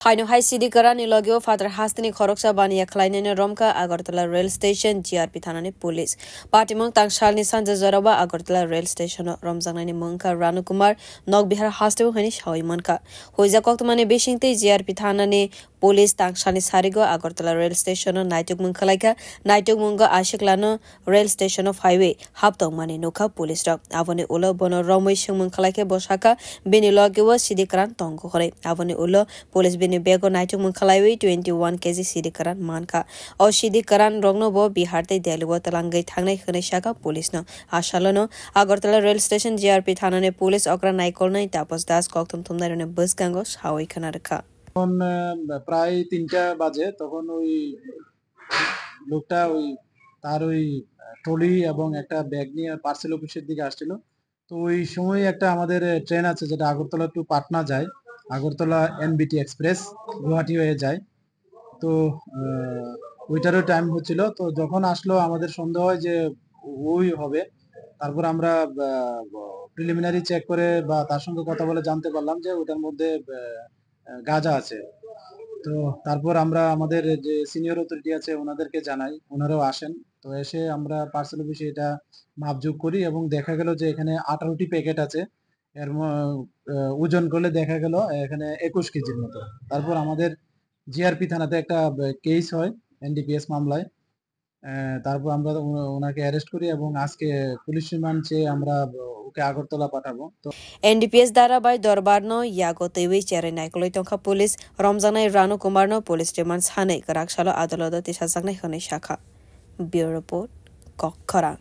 Haino Hai Sidi Karani Logio Father Hastini Khoroksa Bania Klainene Romka Agartala Rail Station GRP Thanani Police Patimong Tangshalni Sanja Zoraba Agartala Rail Station Romzanani Monka Ranu Kumar Nog Bihar Hastu Hanish Hoimanka Hoiza Koktumani Bishinte GRP Thanani Police Tangshalni Sarigo Agartala Rail Station Naituk Munkalaika Naituk Munga Ashiklano Rail Station of Highway Haptong Mani Noka Police Dog Avoni Ulo Bono Romwe Shungmunkalaike Boshaka Bini Logio Sidi Karan Tongo Hore Avoni Ulo Police Bini Bego Naituk Munkalaiwi 21 kg Sidi Karan Manka O Sidi Karan Rogno Bo Bihar Te Deliwo Talangai Thangnai Khanishaka Police no Ashalano Agartala Rail Station GRP Thanane Police Okra Naikolnai Tapos Das Koktum Tumnarone Bus Gangos Hawi Kanaraka তখন প্রায় 3টা বাজে তখন ওই লোকটা ওই তার ওই ট্রলি এবং একটা ব্যাগ নিয়ে পার্সেল অফিসের দিকে আসছিল তো ওই সময় একটা আমাদের ট্রেন আছে যেটা আগরতলা টু পাটনা যায় আগরতলা এনবিটি এক্সপ্রেস গুয়াহাটি হয়ে যায় তো ওইটারও টাইম হচ্ছিল তো যখন আসলো আমাদের সন্দেহ হয় যে ওই হবে তারপর আমরা প্রিলিমিনারি চেক করে বা তার সঙ্গে কথা বলে জানতে পারলাম যে ওটার মধ্যে গাঁজা আছে তো তারপর আমরা আমাদের যে সিনিয়র অথরিটি আছে ওনাদেরকে জানাই ওনারাও আসেন তো এসে আমরা পার্সেল অফিসে এটা মাপযোগ করি এবং দেখা গেল যে এখানে 18টি প্যাকেট আছে এর ওজন করলে দেখা গেল এখানে 21 কেজির মতো তারপর আমাদের জিআরপি থানাতে একটা কেস হয় এনডিপিএস মামলায় তারপর আমরা ওনাকে অ্যারেস্ট করি এবং আজকে পুলিশ রিমান্ড চেয়ে আমরা ওকে আগরতলা পাঠাবো তো NDPS Darabai Dorbarno Yago Tewi Chere Naikolo Tonka Police Romzanai Ranu Kumarno Police Demand Hane Karakshala Adaloda Tishazagnai Hone Shaka Bureau Report Kokkara